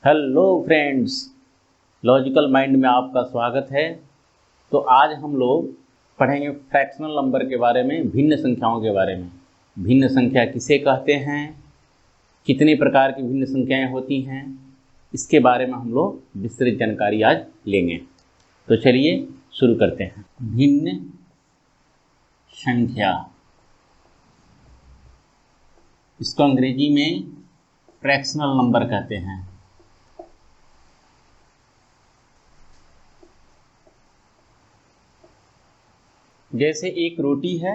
Hello friends, logical mind में आपका स्वागत है। तो आज हम लोग पढ़ेंगे फ्रैक्शनल नंबर के बारे में, भिन्न संख्याओं के बारे में। भिन्न संख्या किसे कहते हैं, कितने प्रकार की भिन्न संख्याएं होती हैं, इसके बारे में हम लोग विस्तृत जानकारी आज लेंगे। तो चलिए शुरू करते हैं। भिन्न संख्या, इसको अंग्रेजी में फ्रैक्शनल नंबर कहते हैं। जैसे एक रोटी है,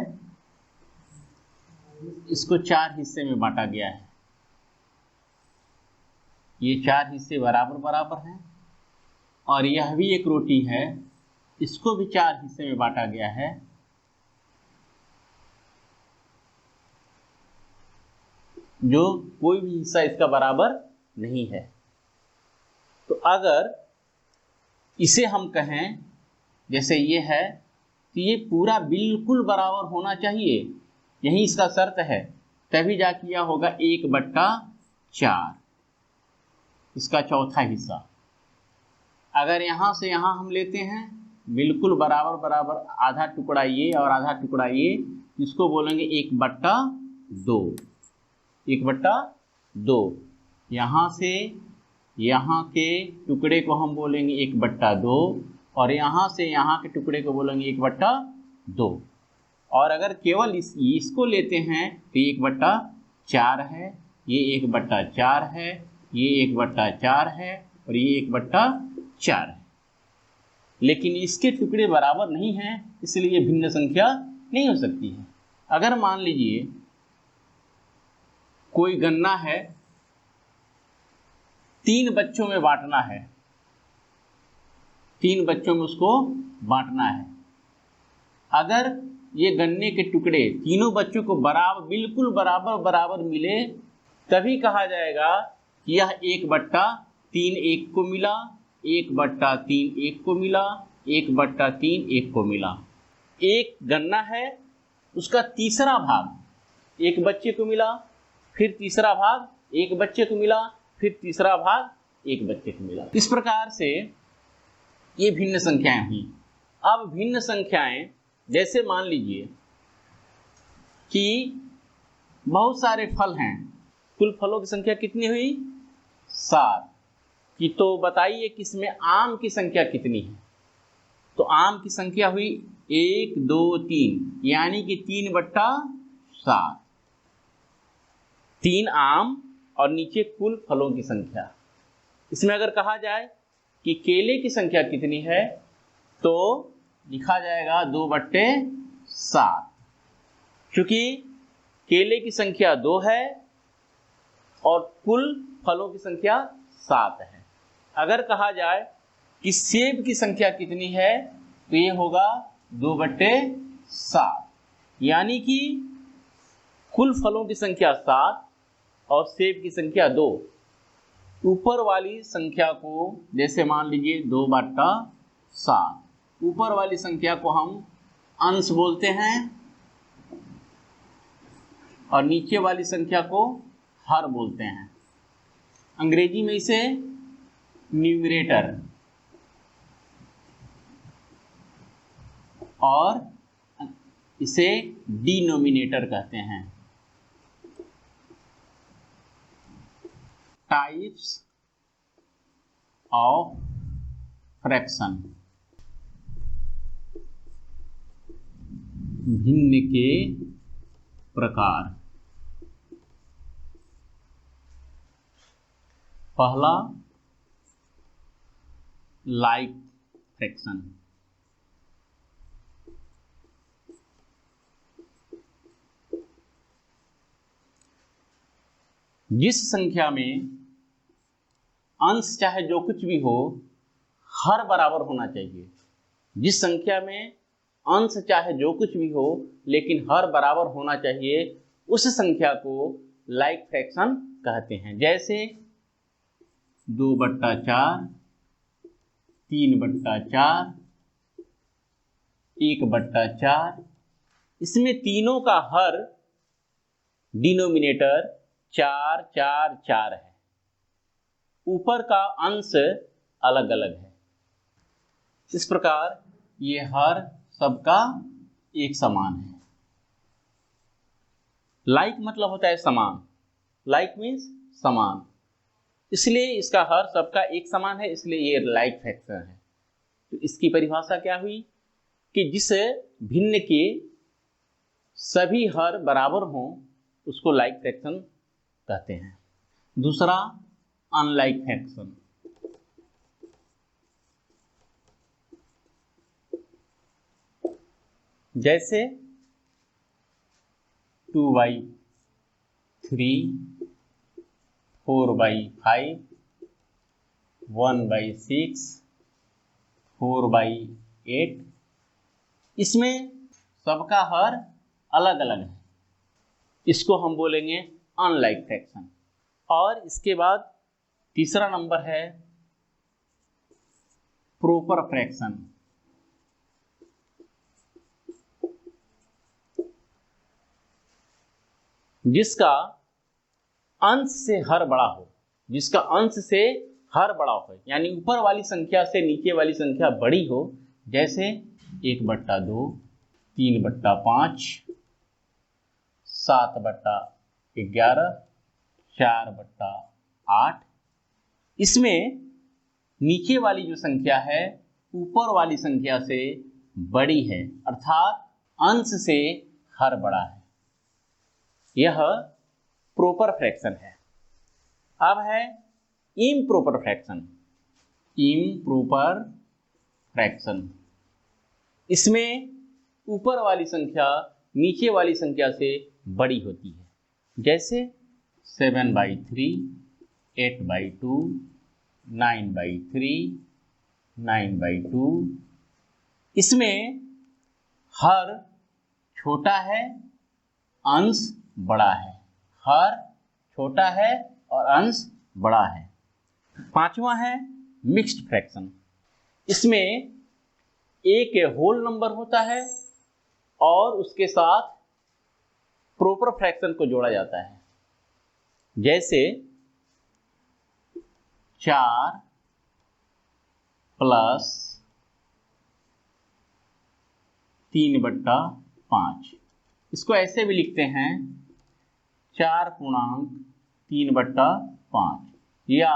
इसको 4 हिस्से में बांटा गया है। ये 4 हिस्से बराबर बराबर हैं। और यह भी एक रोटी है, इसको भी 4 हिस्से में बांटा गया है। जो कोई भी हिस्सा इसका बराबर नहीं है। तो अगर इसे हम कहें, जैसे ये है, तो ये पूरा बिल्कुल बराबर होना चाहिए, यही इसका शर्त है। तभी जाके यह होगा 1/4, इसका चौथा हिस्सा। अगर यहाँ से यहाँ हम लेते हैं बिल्कुल बराबर बराबर, आधा टुकड़ा ये और आधा टुकड़ा ये, इसको बोलेंगे 1/2। 1/2। यहाँ से यहाँ के टुकड़े को हम बोलेंगे 1/2 और यहाँ से यहाँ के टुकड़े को बोलेंगे 1/2। और अगर केवल इसको लेते हैं तो 1/4 है, ये 1/4 है, ये 1/4 है और ये 1/4 है। लेकिन इसके टुकड़े बराबर नहीं हैं, इसलिए भिन्न संख्या नहीं हो सकती है। अगर मान लीजिए कोई गन्ना है, 3 बच्चों में बांटना है, 3 बच्चों में उसको बांटना है। अगर ये गन्ने के टुकड़े तीनों बच्चों को बराबर, बिल्कुल बराबर बराबर मिले, तभी कहा जाएगा कि यह 1/3 एक को मिला, 1/3 एक को मिला, 1/3 एक को मिला। एक गन्ना है, उसका तीसरा भाग एक बच्चे को मिला, फिर तीसरा भाग एक बच्चे को मिला, फिर तीसरा भाग एक बच्चे को मिला। इस प्रकार से ये भिन्न संख्याएं हुई। अब भिन्न संख्याएं, जैसे मान लीजिए कि बहुत सारे फल हैं, कुल फलों की संख्या कितनी हुई? 7 की। तो बताइए कि इसमें आम की संख्या कितनी है? तो आम की संख्या हुई 1 2 3, यानी कि 3/7। 3 आम और नीचे कुल फलों की संख्या। इसमें अगर कहा जाए कि केले की संख्या कितनी है, तो लिखा जाएगा 2/7, क्योंकि केले की संख्या 2 है और कुल फलों की संख्या 7 है। अगर कहा जाए कि सेब की संख्या कितनी है, तो ये होगा 2/7, यानी कि कुल फलों की संख्या 7 और सेब की संख्या 2। ऊपर वाली संख्या को, जैसे मान लीजिए 2/7, ऊपर वाली संख्या को हम अंश बोलते हैं और नीचे वाली संख्या को हर बोलते हैं। अंग्रेजी में इसे न्यूमरेटर और इसे डिनोमिनेटर कहते हैं। टाइप्स ऑफ फ्रैक्शन, भिन्न के प्रकार। पहला लाइक फ्रैक्शन। जिस संख्या में अंश चाहे जो कुछ भी हो, हर बराबर होना चाहिए। जिस संख्या में अंश चाहे जो कुछ भी हो लेकिन हर बराबर होना चाहिए, उस संख्या को लाइक फ्रैक्शन कहते हैं। जैसे 2/4, 3/4, 1/4। इसमें तीनों का हर डिनोमिनेटर 4 4 4 है। ऊपर का अंश अलग अलग है। इस प्रकार ये हर सबका एक समान है। लाइक मतलब होता है समान, लाइक मीन्स समान, इसलिए इसका हर सबका एक समान है, इसलिए ये लाइक फ्रैक्शन है। तो इसकी परिभाषा क्या हुई कि जिस भिन्न के सभी हर बराबर हों उसको लाइक फ्रैक्शन कहते हैं। दूसरा अनलाइक फ्रैक्शन। जैसे 2/3, 4/5, 1/6, 4/8, इसमें सबका हर अलग अलग है, इसको हम बोलेंगे अनलाइक फ्रैक्शन। और इसके बाद तीसरा नंबर है प्रॉपर फ्रैक्शन। जिसका अंश से हर बड़ा हो, जिसका अंश से हर बड़ा हो, यानी ऊपर वाली संख्या से नीचे वाली संख्या बड़ी हो। जैसे 1/2, 3/5, 7/11, 4/8। इसमें नीचे वाली जो संख्या है ऊपर वाली संख्या से बड़ी है, अर्थात अंश से हर बड़ा है, यह प्रॉपर फ्रैक्शन है। अब है इम्प्रॉपर फ्रैक्शन। इम्प्रॉपर फ्रैक्शन, इसमें ऊपर वाली संख्या नीचे वाली संख्या से बड़ी होती है। जैसे 7/3, 8/2, 9/3, 9/2। इसमें हर छोटा है, अंश बड़ा है, हर छोटा है और अंश बड़ा है। पांचवा है मिक्स्ड फ्रैक्शन। इसमें एक होल नंबर होता है और उसके साथ प्रॉपर फ्रैक्शन को जोड़ा जाता है। जैसे 4 + 3/5। इसको ऐसे भी लिखते हैं 4.3/5 या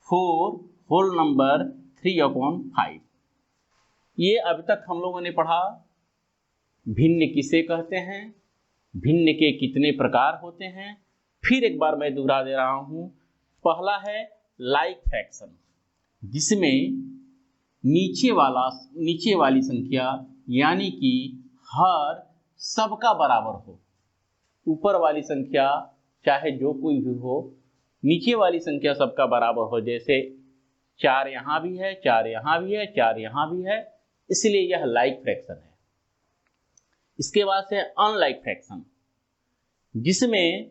4 होल नंबर 3/5। ये अब तक हम लोगों ने पढ़ा भिन्न किसे कहते हैं, भिन्न के कितने प्रकार होते हैं। फिर एक बार मैं दोहरा दे रहा हूं। पहला है लाइक फ्रैक्शन, जिसमें नीचे वाली संख्या यानी कि हर सबका बराबर हो। ऊपर वाली संख्या चाहे जो कोई भी हो, नीचे वाली संख्या सबका बराबर हो। जैसे 4 यहाँ भी है, 4 यहाँ भी है, 4 यहाँ भी है, इसलिए यह लाइक फ्रैक्शन है। इसके बाद से अनलाइक फ्रैक्शन, जिसमें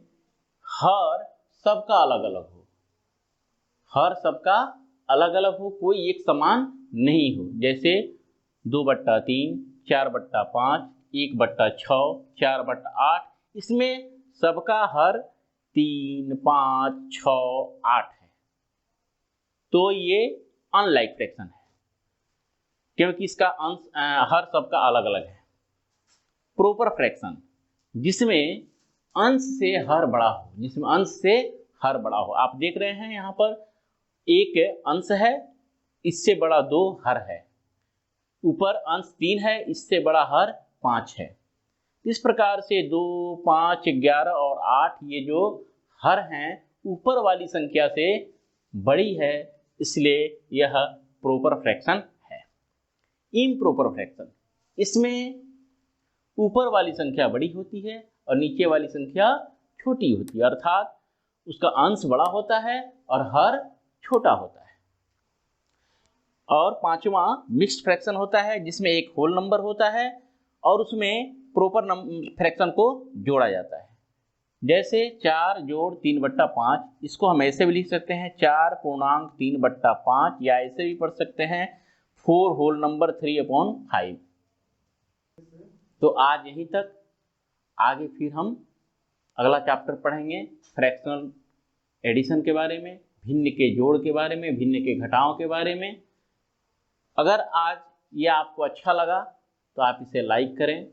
हर सबका अलग अलग हो, हर सबका अलग अलग हो, कोई एक समान नहीं हो। जैसे 2/3, 4/5, 1/6, 4/8। इसमें सबका हर 3, 5, 6, 8 है, तो ये अनलाइक फ्रैक्शन है क्योंकि इसका अंश हर सबका अलग अलग है। प्रॉपर फ्रैक्शन, जिसमें अंश से हर बड़ा हो, जिसमें अंश से हर बड़ा हो। आप देख रहे हैं यहाँ पर एक अंश है, इससे बड़ा 2 हर है, ऊपर अंश 3 है, इससे बड़ा हर 5 है। इस प्रकार से 2, 5, 11 और 8 ये जो हर हैं ऊपर वाली संख्या से बड़ी है, इसलिए यह प्रॉपर फ्रैक्शन है। इम्प्रॉपर फ्रैक्शन, इसमें ऊपर वाली संख्या बड़ी होती है और नीचे वाली संख्या छोटी होती है, अर्थात उसका अंश बड़ा होता है और हर छोटा होता है। और पांचवा मिक्स्ड फ्रैक्शन होता है, जिसमें एक होल नंबर होता है और उसमें प्रॉपर फ्रैक्शन को जोड़ा जाता है। जैसे 4 + 3/5, इसको हम ऐसे भी लिख सकते हैं 4.3/5 या ऐसे भी पढ़ सकते हैं 4 होल नंबर 3/5। तो आज यहीं तक, आगे फिर हम अगला चैप्टर पढ़ेंगे फ्रैक्शनल एडिशन के बारे में। भिन्न के जोड़ के बारे में, भिन्न के घटाओं के बारे में। अगर आज ये आपको अच्छा लगा तो आप इसे लाइक करें,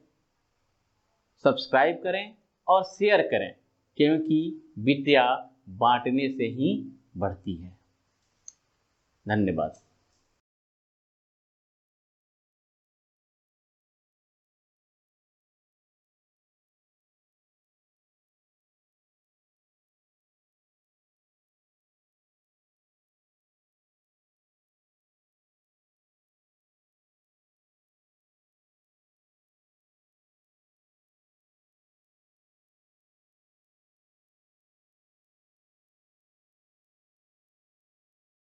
सब्सक्राइब करें और शेयर करें, क्योंकि विद्या बांटने से ही बढ़ती है। धन्यवाद।